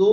2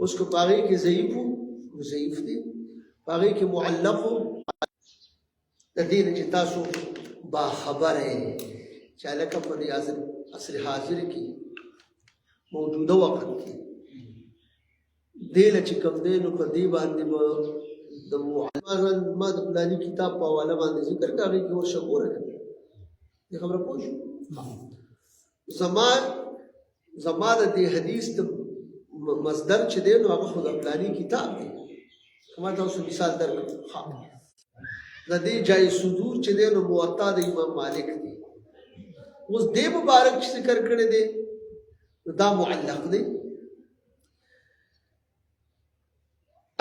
اوس کو پاغي کې ضعیف دی، پاغي کې معلق د دې چې تاسو با خبره چې لکه په عصر حاضر کې موجوده وخت کې دې چې کوم دی نو په دې باندې د ما د پلاني کتاب په حواله باندې ذکر کوي کې ورشه ګوره دې خبره پوه شو. زما د دې حدیث د مصدر چې دی نو هغه خو د پلاني کتاب دی. ما تاسو مثال درکړم. د دې جای صدور چې دی نو موطا د امام مالک دی. اوس دې مبارک چې ذکر کړی دی دا معلق دی.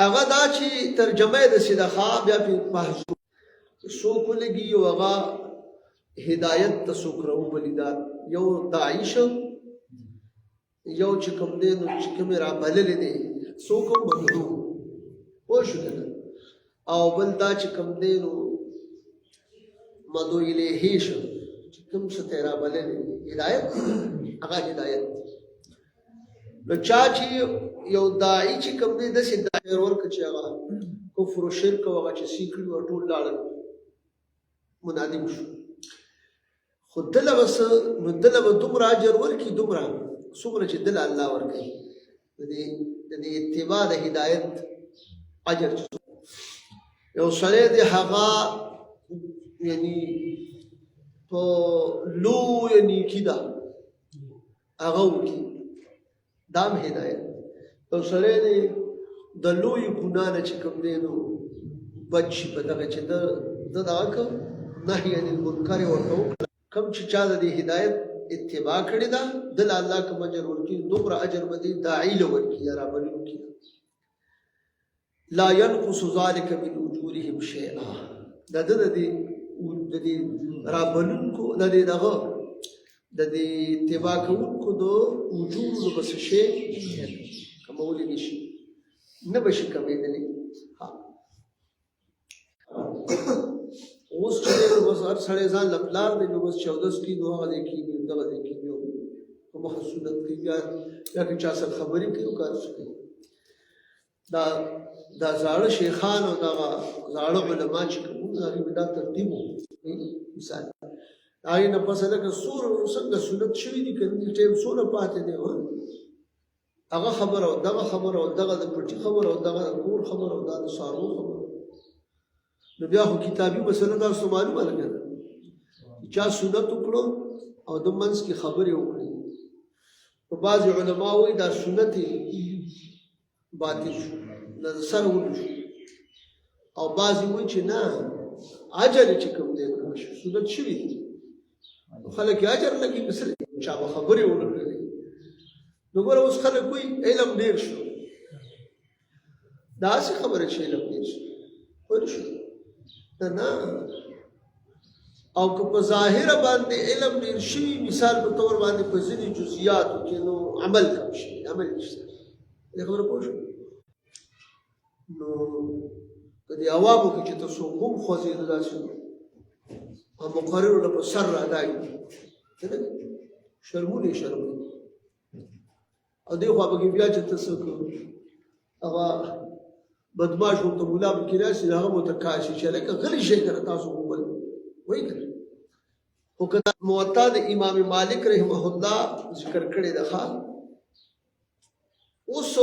هغه دا چې ترجمه د صدقه بیا په محذوف څوک لګي او هغه هدایت ته څوک راوبلیدا، یو داعش یو چې کوم دی نو چې کوم را بلل دي څوک مدعو پوه شو کنه، او بل دا چې کوم دی نو مدعو الیه شو چې کوم څه ته را بلل هدایت هغه هدایت. نو چا چې یو داعی چې کوم دی داسې دایر ورکړه چې هغه کفر و شرک او هغه چې سیکړي او ټول لاړل منادم شو، خو دله بس نو دله به دومره اجر ورکړي دومره څومره چې دله الله ورکوي د دې اتباع د هدایت اجر. یو سړی دی هغه یعنی په لویه نیکي ده هغه وکړي دام هدایت. یو سړی دی د لویو ګناه نه چې کوم دی نو بچ شي په دغه چې ده دغه که نهي عن المنکر ورته وکړه، کوم چې چا د دې هدایت اتباع کړې ده دله الله کوم اجر ورکړي دومره اجر به دې داعي له ورکړي یا رابلونکي. لا ينقص ذلك من اجورهم شيئا. د دې رابلونکو د دې دغه د دې اتباع کوونکو د اجور بس شي کمولی نشي نه بشي کمېدلی. اوس چې بس هر سړی ځان له پلار دی نو بس 14 کې نو هغه دی کېږي دغه دی کېږي په محصولت کې یا که چا سره خبرې کوي کار کوي. دا زاړه شیخان او دغه زاړه علما چې کوم هغې به دا ترتیب وو. مثال هغې نه پس لکه څنګه سنت شوي دي که ټایم څونه پاتې دی هغه خبره او دغه خبره او دغه د پټي خبره او دغه د کور خبره او دا د څاروو خبره. نو بیا خو کتابي مسله تاسو معلومه لګه ده چا سنت وکړو او د منځ کې خبرې وکړي. په بعضې علما وایي دا سنت باطل شو د سر ونو شو، او بعضې وایي چې نه اجر چې کوم دی سنت شوي دي خلک یې اجر لګي مثل چا به خبرې ونه کړلې. نو ګوره اوس خلک وایي علم ډېر شو، داسې خبره چې علم ډېر شو پوه شو نه. او که په ظاهره باندې علم ډېر شوي مثال په طور باندې په ځینې جزئیاتو کې نو عمل کم شي عمل نشته. دې خبره پوه شو. نو په دې عوامو کې چې تاسو هم خوځېدو داسې او مقررو له په سر رادایي شرمونه او دې خوا پکې بیا چې ته څه هغه بدماش ورته ملا پکې راشي هغه ورته کاشي چې لکه غلی شي که تاسو ووایي وایي که خو که موطا د امام مالک رحمه الله ذکر کړې ده ښه. اوس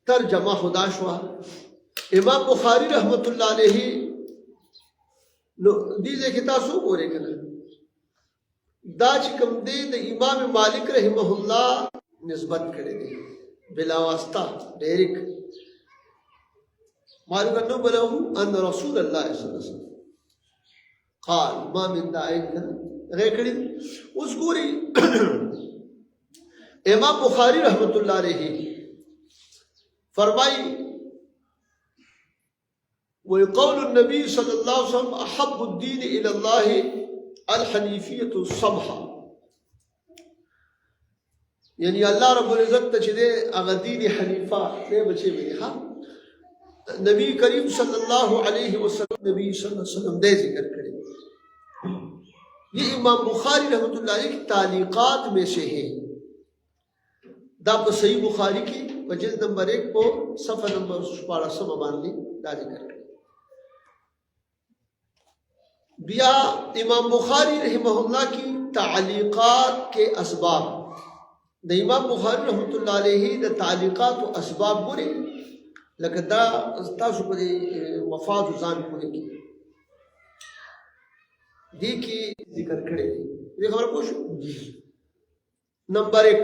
ترجمه خدا شوه. امام بخاری رحمت الله علیه نو دې ځای کې تاسو وګورئ که نه دا چې کوم دی د امام مالک رحمه الله نسبت کړی دی بلا واسطه ډایرک مالک انه بلغه ان رسول الله صلی الله علیه وسلم قال ما من داعٍ غیر کړی. اوس ګورئ امام بخاری رحمت الله علیه فرمایي وقول النبي صلى الله عليه وسلم احب الدين الى الله الحنیفیت السمحه. یعنی الله رب العزت ته چې دی هغه دین حنیفه دی بچې وي ها. نبی کریم صلی الله علیه وسلم نبی صلی الله علیه وسلم دې ذکر کړی. یہ امام بخاری رحمۃ اللہ علیہ کی تعلیقات میں سے ہے دا په صحیح بخاری کې په جلد نمبر 1 په صفحه نمبر 14 باندې دا ذکر کړی. بیا امام بخاری رحمہ اللہ کی تعلیقات کے اسباب، د امام بخاری رحمۃ اللہ علیہ د تعلیقات و اسباب ګوري لکه دا تاسو په وفات ځان پوهه کې دي کې ذکر کړی دی. دې خبره پوښ نمبر 1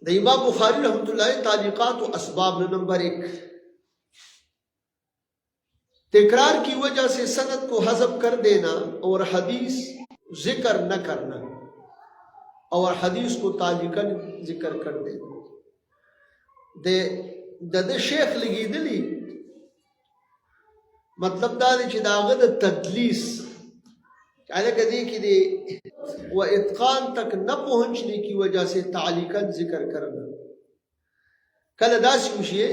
د امام بخاری رحمۃ اللہ علیہ تعلیقات و اسباب نمبر 1 تکرار کی وجہ سے سند کو حذف کر دینا اور حدیث ذکر نہ کرنا اور حدیث کو تعلیقاً ذکر کر دینا. د شیخ لګیدلی مطلب دا دی چې داغه د تدلیس حالانکہ دی کہ دی و اتقان تک نہ پہنچنے کی وجہ سے تعلیقاً ذکر کرنا. کل داسی وشیه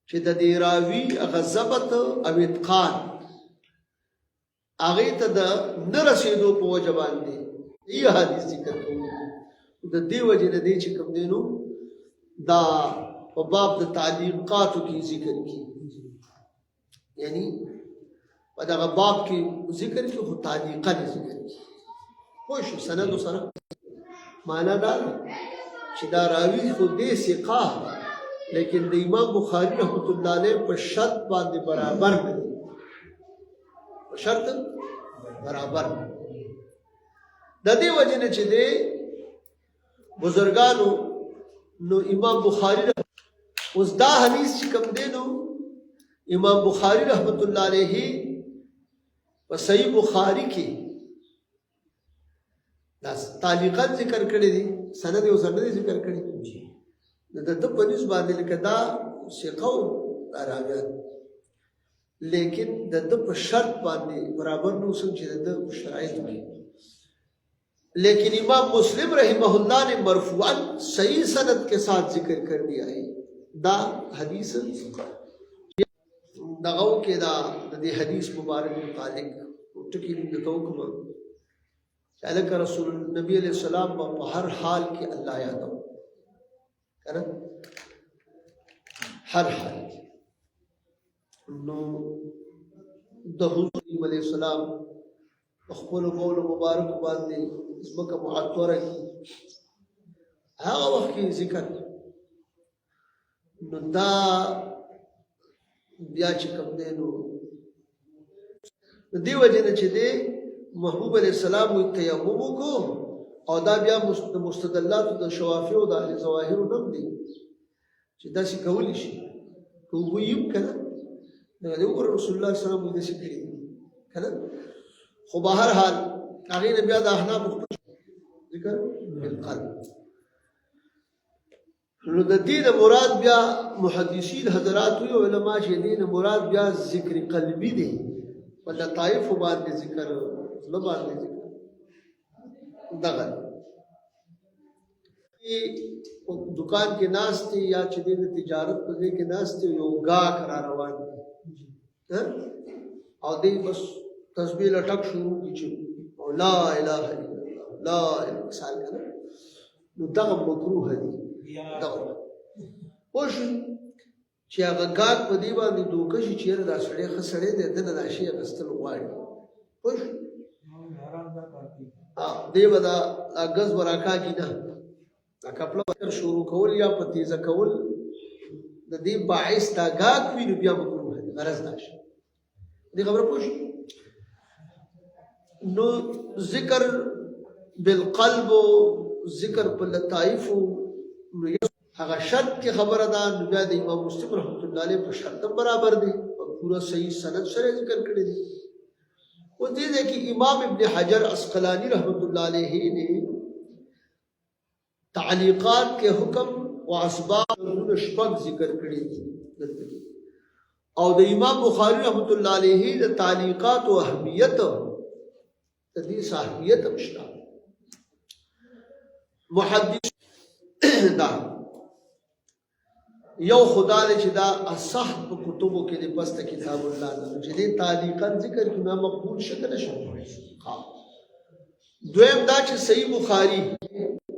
چې د دې راوي هغه ضبط او اتقان هغه ته د نه رسېدو په وجه باندې یې حدیث ذکر کوو. د دې وجه نه دی چې کوم دی نو دا په باب د تعلیقاتو کې ذکر کی، یعنی په دغه باب کې ذکر کې خو تعلیقاً ذکر کی. خو شو سند سره معنا دا چې دا راوي خو دې ثقه لیکن د امام بخاری رحمۃ اللہ علیہ په شرط باندې برابر نه دی، په شرط برابر. د دې وجه نه چې دی بزرګانو نو امام بخاری اوس دا حدیث چې کوم دی نو امام بخاری رحمۃ اللہ علیہ په صحیح بخاری کې دا تعلیقات ذکر کړی دي، سند یې سند ذکر کړی د په نسبت باندې لکه دا ثقه راغلی لیکن د په شرط باندې برابر نو څنګه چې د شرایط کې. لیکن امام مسلم رحمہ اللہ نے مرفوعاً صحیح سند کے ساتھ ذکر کر دیا ہے. دا حدیث دغو کې دا د حدیث مبارک متعلق ټکی لیکو کوم چې رسول نبی علیہ السلام په هر حال کې الله یادو کنه، هر حال نو د حضور علیہ السلام خپل قول مبارک باندې اسمکه معطره کی هغه وخت کې ذکر نو دا بیا چې کوم دی نو د دې وجه نه چې دی محبوب علیہ السلام وي تیمم کو او دا بیا مستدلات د شوافی او د اهل ظواهر نوم دي چې دا شي کولی شي کوو یم کنه نو د رسول الله صلی الله علیه وسلم د شي کړی کنه. خو به هر حال هغه نه بیا د احناف ذکر بالقلب. نو د دین مراد بیا محدثین حضرات او علما چې دین مراد بیا ذکر قلبی دی په لطائف باندې ذکر نه باندې ذکر دغه دکان کې ناس دي یا چې د تجارت په ځای کې ناس دي یو گاهک را روان دي او دې بس تسبیح لټک شروع کیږي او لا اله الا الله لا اله مثال کنه نو دغه مکروه دي دغه پوش چې هغه گاهک په دی باندې دوکه شي چیرې دا سړی خسړې دې دنه راشي غستل غواړي پوش دی ودا غز ورکا کی نه کپلا شروع کول یا په تیزه کول د دې باعث دا گاهک وی نو بیا مکروه دي غرض نشه دې خبره پوش نو ذکر بالقلب ذکر په لطائف نو هغه شرط کی خبره ده نو بیا د امام مسلم رحمۃ اللہ علیہ په شرط برابر دي پورا صحیح سند سره ذکر کړی دي. وہ دې ده کہ امام ابن حجر عسقلانی رحمۃ اللہ علیہ نے تعلیقات کے حکم و اسباب شپږ ذکر کړی دي او د امام بخاری رحمۃ اللہ علیہ د تعلیقات و اهمیت دې صاحبیت مشتا محدث دا یو خدا دې چې دا اصح په کتبو کې د پسته کتاب الله نه چې دې تعلیقات ذکر کنا مقبول شکل شو. دویم دا چې صحیح بخاری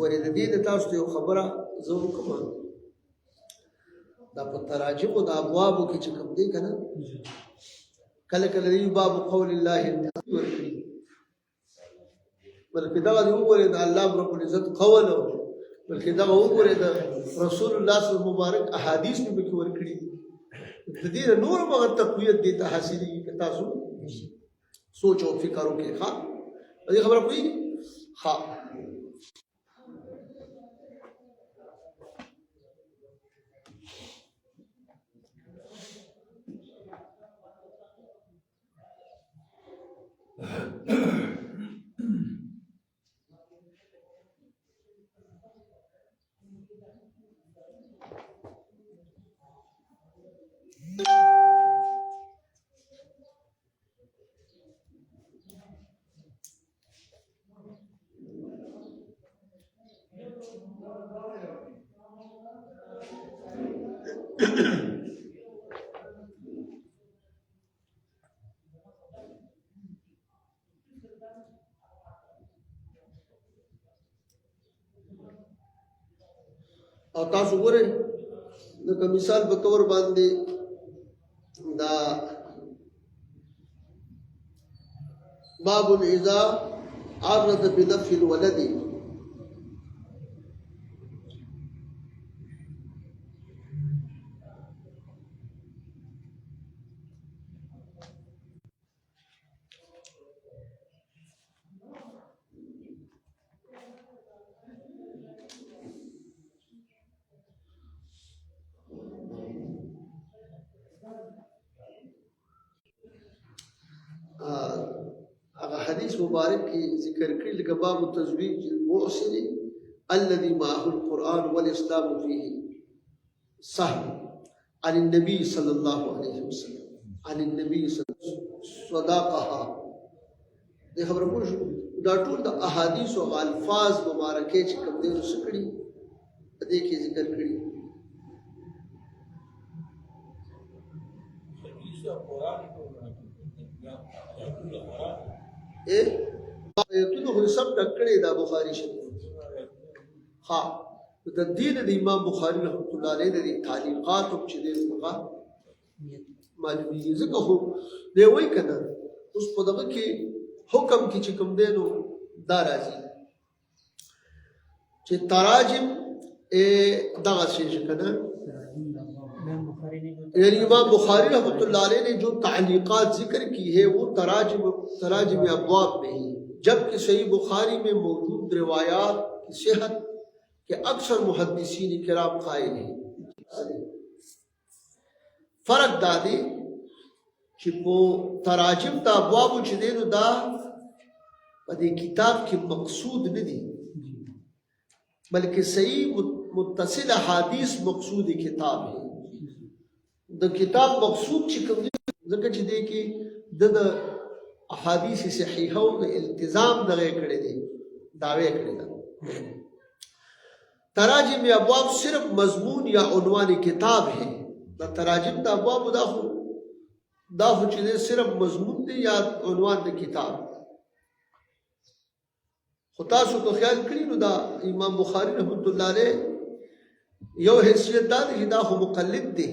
ورې د دې د تاسو ته یو خبره زه وکړم دا په تراجمو د ابوابو کې چې کوم دی که نه کله کله دی باب قول الله ورکړي بلکې دغه دې وګورئ د الله رب العزت قول بلکې دغه وګورئ د رسول الله صلی الله مبارک احادیث مې پکې ورکړي د دې نور مغه تقویت دې ته حاصلېږي که تاسو سوچ او فکر وکړئ ښه دې خبره پوهېږئ ښه او تاسو ګورئ لکه مثال په تور باندې دا باب اذا عرض بنفي الولد حديث مبارك ذكر كل باب تزويج المحسن الذي معه القرآن والإسلام فيه سهل عن النبي صلى الله عليه وسلم عن النبي صلى الله عليه وسلم صداقها دې خبره پوه شو دا ټول د احادیث او الفاظ مبارکې چې کوم دي رسول کړي دې کې ذکر کړي آیتونو خو سب ډکړې دا بخاري شریف ها د دین د امام بخاري رحمۃ اللہ علیہ د تعلیقات او چې دې څنګه معلومیږي ځکه خو دی وای کنه اوس په دغه کې حکم کې چې کوم دی نو دا راځي چې تراجم دغه شی کنه یعنی امام بخاری رحمۃ اللہ علیہ نے جو تعلیقات ذکر کی ہے وہ تراجم ابواب میں ہی جبکہ صحیح بخاری میں موجود روایات کی صحت کے اکثر محدثین کرام قائل ہیں فرق دادی کہ وہ تراجم دا ابواب چې دی نو دا په دې کتاب کې مقصود نه دي بلکہ صحیح متصل حدیث مقصود کتاب ہے د کتاب مقصود چې کوم دی ځکه چې دی کې د احادیث صحیحه او التزام دغه کړی دی دعوی کړی دی تراجم ابواب صرف مضمون یا عنوان کتاب ہے دا تراجم دا ابواب دا خو چې دی صرف مضمون دی یا عنوان د کتاب خو تاسو کو خیال کړی نو دا امام بخاری رحمۃ اللہ علیہ یو حیثیت دا دی دا خو مقلد دی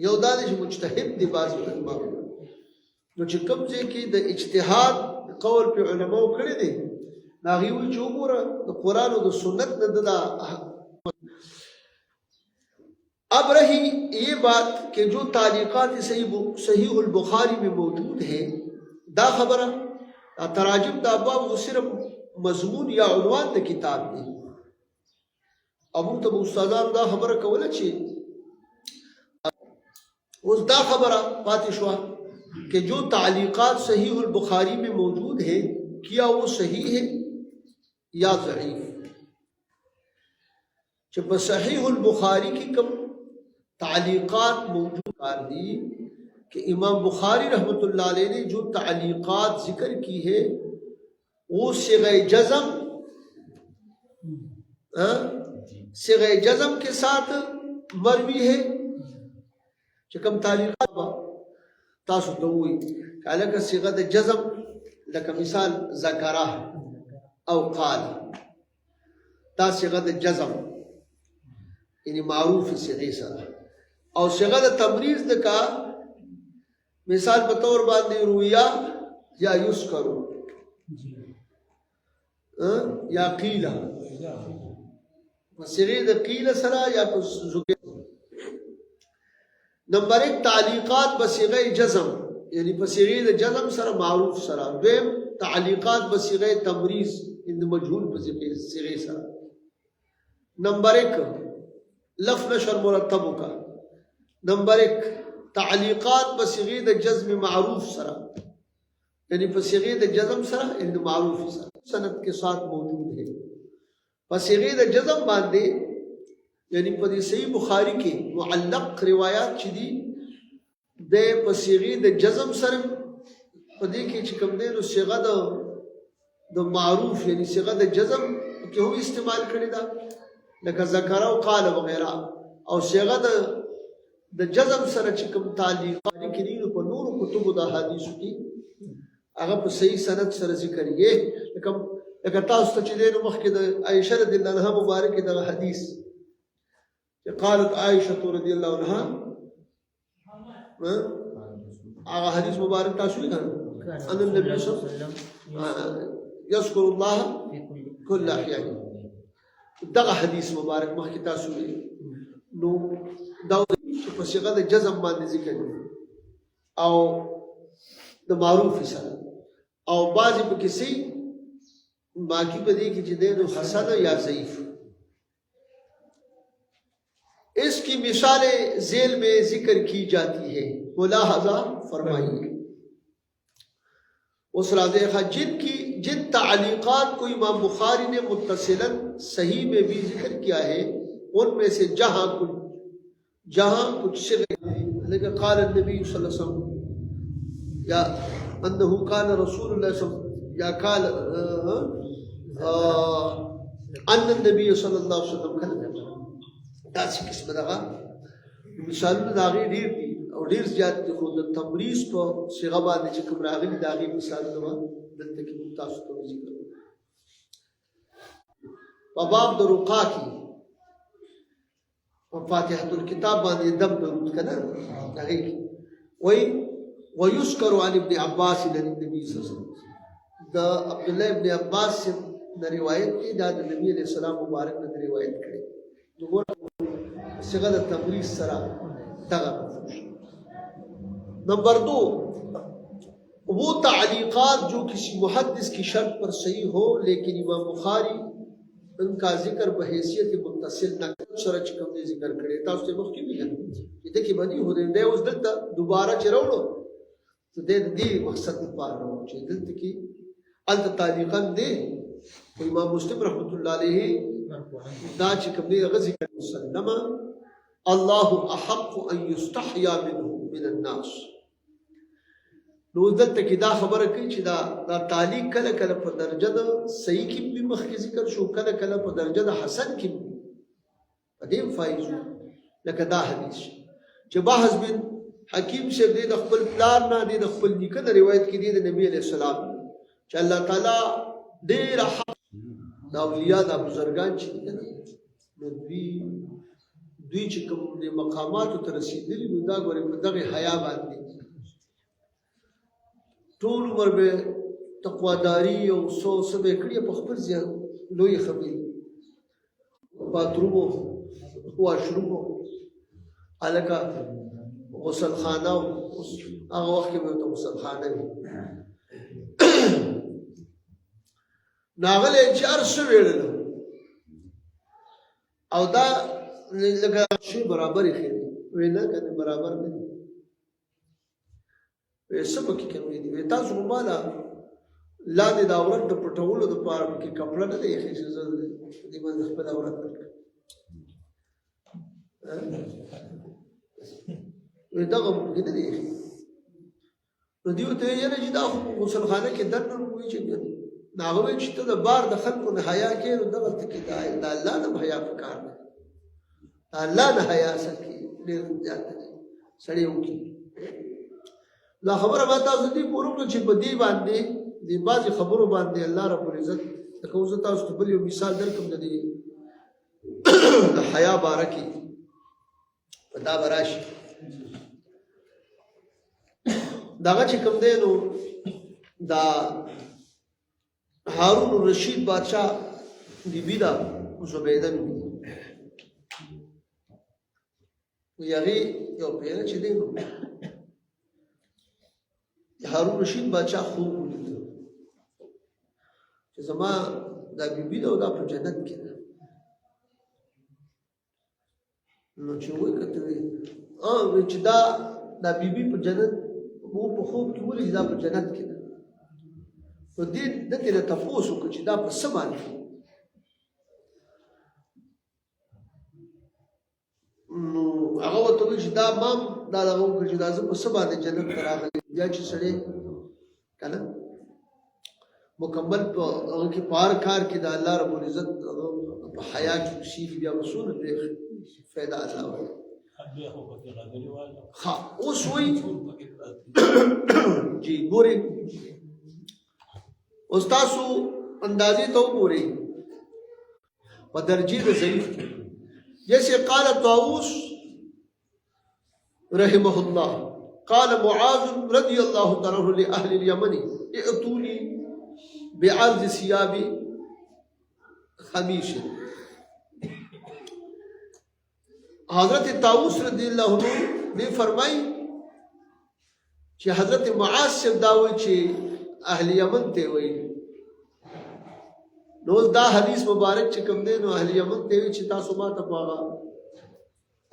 یو دا دی چې مجتهد دی بعضې علما نو چې کوم ځای کې د اجتهاد قول پې علماو کړی دی نو هغې وایي چې وګوره د قرآن او د سنت نه د دا اب رہی یہ بات کہ جو تعلیقات صحیح البخاری میں موجود ہے دا خبرہ تراجم دا ابواب وہ صرف مضمون یا عنوان دا کتاب دی ابو تب استادان دا خبرہ کولا چی اس دا خبرہ پاتشوا کہ جو تعلیقات صحیح البخاری میں موجود ہے کیا وہ صحیح ہے یا ضعیف جب صحیح البخاری کی کم تعلیقات موجود کر دی کہ امام بخاری رحمۃ اللہ علیہ نے جو تعلیقات ذکر کی ہے وہ صیغہ جزم صیغہ جزم کے ساتھ مروی ہے چکم تعلیقات تاسو دوئی کہ لکہ صیغہ جزم لکہ مثال ذکرہ او قال تا صیغہ جزم یعنی معروف صیغہ سره او صيغه تمریز دکا مثال بطور باندې رویا یا یسکرو یا قیلا صيغه قیل سره یا ذکر نمبر 1 تعلیقات بصيغه جزم یعنی بصيغه جزم سره معروف سره دویم تعلیقات بصيغه تمریز ان مجهول بصيغه سره نمبر 1 لفظ نشر مرتب کا نمبر 1 تعلیقات بصيغه جزم معروف سرا یعنی بصيغه جزم سرا ان معروف سرا سند کے ساتھ موجود ہے بصيغه جزم باندې یعنی په صحیح بخاری کې معلق روایات چې دي د بصيغه جزم سره په دې کې چې کوم دي نو صيغه د معروف یعنی صيغه جزم کې هو استعمال کړی دا لکه ذکر او قال وغیرہ او صيغه د جزم سره چې کوم تعلیقات کړي نو په نورو کتبو د احادیثو کې هغه په صحیح سند سره ذکر یې لکه تاسو ته چې د مخکې د عائشه رضی الله عنها مبارک د حدیث چې قالت عائشه رضی الله عنها هغه حدیث مبارک تاسو یې ان النبي صلی الله علیه وسلم یذکر الله کل احیان دغه حدیث مبارک مخکې تاسو نو دا په صيغه د جزم باندې ذکر او د معروف سره او بعضی په کسی باقی په دې کې چې د حسن یا ضعیف اس کی مثالیں ذیل میں ذکر کی جاتی ہے ملاحظہ فرمائیے اس راضح جن تعلیقات کو امام بخاری نے متصلاً صحیح میں بھی ذکر کیا ہے ان میں سے جہاں کچھ لیکن قال النبی صلی اللہ علیہ وسلم یا انہو قال رسول اللہ صلی اللہ علیہ وسلم یا قال ان النبی صلی اللہ علیہ وسلم داسی قسم دغه مثالونه داغي ډیر دي او ډیر زیات دي خو د تمریز په صيغه باندې چې کوم راغلي داغي مثالونه دلته کې تاسو ته ذکر په باب د رقا کې په فاتحه الكتاب باندې دم درود کنه دغه وای ويذكر عن ابن عباس للنبي صلی الله علیه وسلم دا عبد الله ابن عباس سے روایت کی دا نبی علیہ السلام مبارک نے روایت کړي صيغه تمریز سره دغه نمبر 2 وہ تعلیقات جو کسی محدث کی شرط پر صحیح ہو لیکن امام بخاری ان کا ذکر بحیثیت متصل نہ سره کوم ذکر کړي تاسو ته مخکې ویل دي کې باندې هو دې اوس دلته دوباره چروړو ته دې مقصد لپاره چې دلته کې الت تعلیقا دې امام مسلم رحمت الله علیه دا چې کوم دې ذکر مسلمه الله احق ان يستحيا منه من الناس نو دلته کې دا خبره کوي چې دا تعلیق کله کله په درجه د صحیح کې به مخکې ذکر شو کله کله په درجه د حسن کې په دې فایز لکه دا حدیث چې بحث بن حکیم شه د خپل پلار نه د خپل نیکه د روایت کې د نبی علیہ السلام چې الله تعالی ډېر حق دا اولیاء د بزرګان چې نو دوی چې کوم د مقاماتو ته رسېدلي نو دا ګورې په دغې حیا باندې ټول عمر به تقواداري او څه به یې کړي په خپل ځای لویې خبرې باترومو واشرومو هلکه غسل خانه هغه وخت کې به ورته غسل خانه وي نو هغه یې چې هر څه ویړله او دا لکه شی برابر یې ښې وی نه که نه برابر نه دي وی څه پکې کمی دي وی تاسو خو ماله لاندې د عورت د پټولو دپاره پکې کپړه نه دی ایښې چې زه دې باندې خپل عورت پټ وی دغه پکې نه دی ایښې نو دوی ورته ویل یاره چې دا خو په غسلخانه کې دننه وایي چې نو هغه وایي چې ته د بار د خلکو نه حیا کوې نو دغلته کې د الله نه حیا پکار دی د الله نه حیا اصل کې ډېر زیات دی سړی وکړي دا خبره ما تاسو دې پوره کړه چې په دې باندې دې بعضې خبرو باندې الله رب العزت لکه اوس زه تاسو ته بل یو مثال درکړم د دې د حیا باره کې په دا به راشي دغه چې کوم دی نو دا هارون الرشید بادشاہ بیبي ده زبیده نومېده وی هغې یو پیره چې دی نو هارون رشید بادشاہ خوب ولیده چې زما دا بیبي ده او دا په جنت کې ده نو چې وایي که ته وی چې دا بیبي په جنت مو په خوب کې ولید دا په جنت کې ده نو دې ده ترې نه تپوس وکړه چې دا په څه باندې نو هغه ورته وایي چې دا ما هم دا دغه وکړه چې دا زه په څه باندې جنت ته راغلی بیا چې سړی که نه مکمل په هغه کې په هر کار کې د الله رب العزت په حیا کې اوسېږي بیا به څومره ډېر فایده الله ورکړي ها اوس وایي جی ګورئ اوس تاسو اندازې ته وګورئ په درجې د ضعیف کې جیسے قال طاووس رحمه الله قال معاذ رضي الله تعالى عنه لأهل اليمن ائتوني بعرض ثياب خميس حضرت طاووس رضی اللہ عنہ نے فرمائی چې حضرت معاذ سے داوی چې اهل یمن ته وایي نو دا حدیث مبارک چې کوم دی نو اهل یمن ته وایي چې تاسو ما ته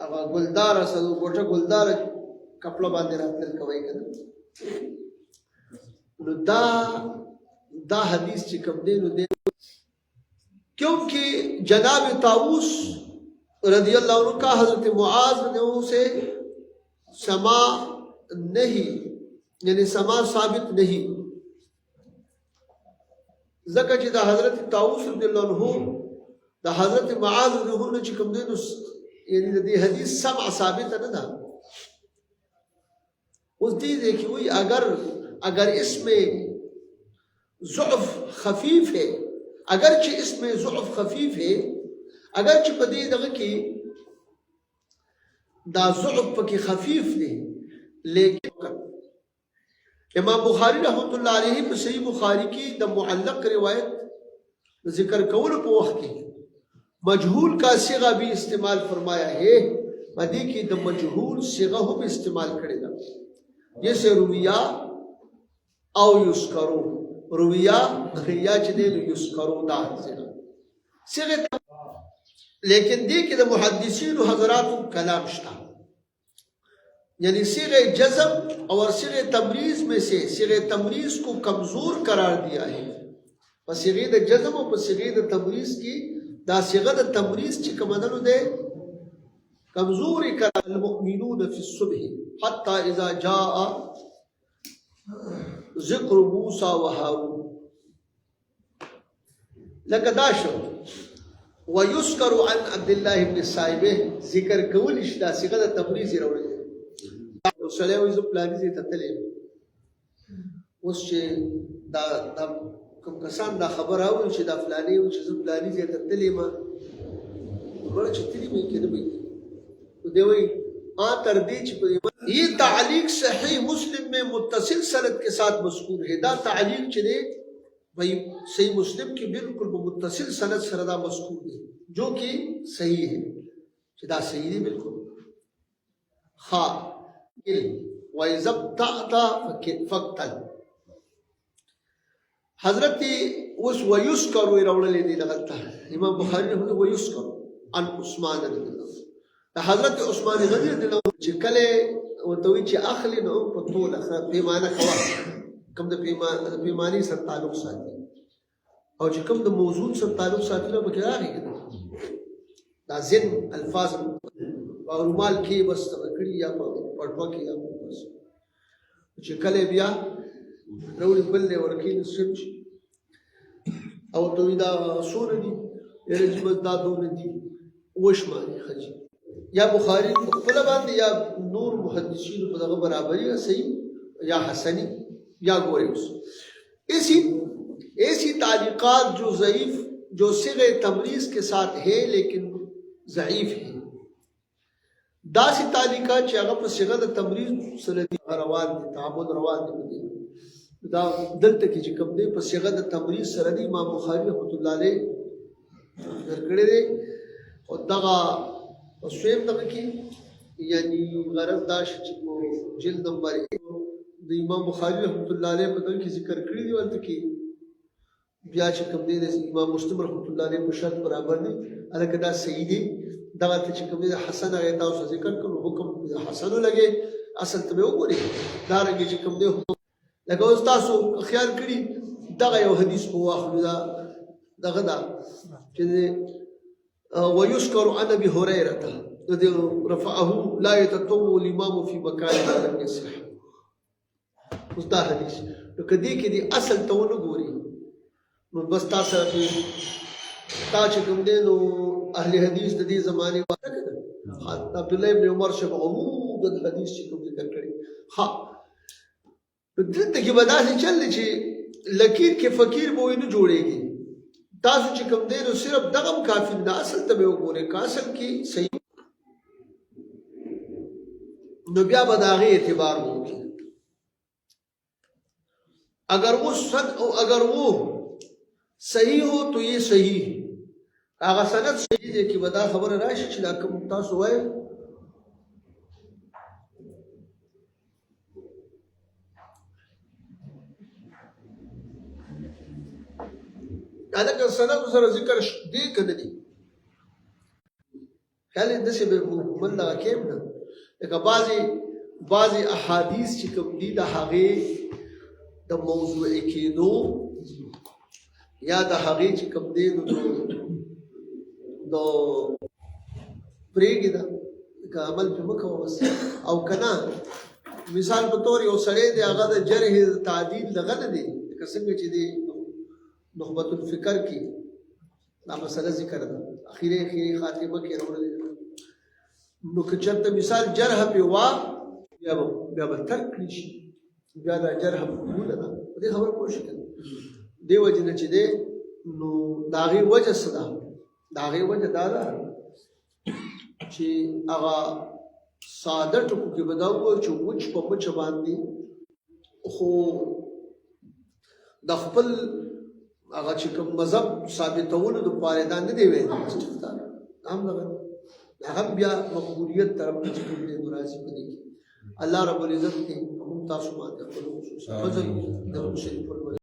هغه ګلدار اسدو ګوټه ګلدار کپړه باندې راتل کوي کنه نو دا حدیث چې کوم دی نو کیونکہ جناب طاووس رضی اللہ عنہ کا حضرت معاذ نے اسے سما نہیں یعنی سما ثابت نہیں ځکه چې د حضرت طاووس رضی الله عنه د حضرت معاذ رضی الله عنه چې کوم دی نو یعنی د دې حدیث سمع ثابت نه ده اوس دې کې وایي اگر اس میں ضعف خفیف ہے اگر چې اس میں ضعف خفیف ہے اگر چې په دې دغه کې دا ضعف پکې خفیف دی لیکن امام بخاری رحمت الله علیه په صحیح بخاری کې د معلق روایت ذکر کولو په وخت کې مجهول کا صيغه بھی استعمال فرمایا ہے مدی کې د مجهول صيغه هم استعمال کړی دا جیسے رویا او یسکرو رویا یا چې د یسکرو دا صيغه لیکن دی کې د محدثین و حضرات کلام شتا یعنی صيغه جزم اور صيغه تمریز میں سے صيغه تمریز کو کمزور قرار دیا ہے پس صيغه د جزم او پس صيغه د تمریز کی دا صيغه د تمریز چې کومدلو ده کمزور قرار المؤمنون فی الصبح حتى اذا جاء ذکر موسی و هارون لکه شو ويذكر عن عبد الله بن صائب ذکر کول شدا صيغه د تمریز راوړي سړی وایي زه پلاني ځای ته تللی اوس چې دا کوم کسان دا خبر اوري چې دا فلاني و چې زه پلاني ځای ته تللی یم وګوره چې تللی مې کې نه وي دیوئی تردیچ یہ تعلیق صحیح مسلم میں متصل سند کے ساتھ مذکور ہے دا تعلیق چلے بھائی صحیح مسلم کی بالکل متصل سند سردا مذکور ہے جو کہ صحیح ہے دا صحیح ہے بالکل خا وَإِذَا ابْتَعْتَ فَقْتَلْ حضرت اس وَيُسْكَرُ اراؤڑلے دی لغلتا ہے امام بخاری نے وَيُسْكَرُ عن عثمان رضی اللہ حضرت عثمان غنی رضی اللہ چې کله وتوی چې اخلی نو په ټول اخر پیمانه کوا کوم د پیمانی سره تعلق ساتي او چې کوم د موضوع سره تعلق ساتي نو پکې راغی دا زین الفاظ او رومال کې بس کړي یا په پټو کې یا بس چې کله بیا روړي بل له ورکی نسم او دوی دا سور دي یره چې دا دون دي وشمانه خجی یا بخاری خپل باندې یا نور محدثین په دغه برابرۍ صحیح یا حسنی یا ګوریوس ایسی تعلیقات جو ضعیف جو صیغہ تمریض کے ساتھ ہے لیکن ضعیف ہے داسی تعلیقات چې هغه په صيغه د تمریض سره روان دي تعامل روان دي دا دلته کې چې کوم دی په صيغه د تمریض سره دی امام بخاری رحمۃ اللہ علیہ درکړي دي او دغه وسویم دغه کې یعنی غرض دا چې جلد نمبر د امام بخاری رحمۃ اللہ علیہ په دغه کې ذکر کړی دی ولته کې بیا چې کوم دی د امام مسلم رحمۃ اللہ علیہ په شرط برابر دی الکه دا صحیح دی دغه چې کوم دی حسن هغه تاسو ذکر کړو حکم حسن لګي اصل ته وګورئ دا رنګ چې کوم دی لکه اوس تاسو خیال کړی دغه یو حدیث په واخلو دغه دا چې ويذكر عن ابي هريره رفعه لا يتطوع الامام في مكان لم يصح دا حدیث نو کدی کې دی اصل ته ونګوري نو بس تاسو تا چې کوم دی نو اهل حدیث د دې زمانه وخت عبد الله ابن عمر شبه عمود حدیث چې کوم ذکر کړی ها دلته کې بدا چې چل چې لکیر کې فقیر به نه جوړيږي تاسو چې کوم دی نو صرف دغه کافی نه اصل ته وګورئ کا اصل کې صحیح نو بیا به داغه اعتبار وکړي اگر وہ سند اگر وہ صحیح ہو تو یہ صحیح اگر سند صحیح ہے کہ بدا خبر راشي چې دا کوم تاسو وای دا سند سره ذکر دی کنه دی خیال دې څه به من لا کېم نه لکه بعضی احادیث چې کوم دي د هغه د موضوع کېدو یا د هغه چې کوم دی نو پرېږدي دا عمل په مکو وس او کنا مثال په تور یو سړی دی هغه د جرح تعدیل دغه نه دی که څنګه چې دی نخبه الفکر کې دا مسله ذکر ده اخیری خاتمه کې راوړل نو که چېرته مثال جرح په وا بیا به ترک نشي بیا دا جرح مقبوله ده دې خبر پوه شئ دی وجه نه چې دی نو دا غي وجه صدا دا غي وجه دا ده چې هغه ساده ټکو کې بداو چې وچ په مچ باندې خو د خپل هغه چې کوم مذهب ثابتولو د پاره دا نه دی ویل هم هغه بیا مقبولیت طرف ته چې کوم دی ناراضي پدې الله رب العزت کې هم تاسو باندې خپل فضل د شریف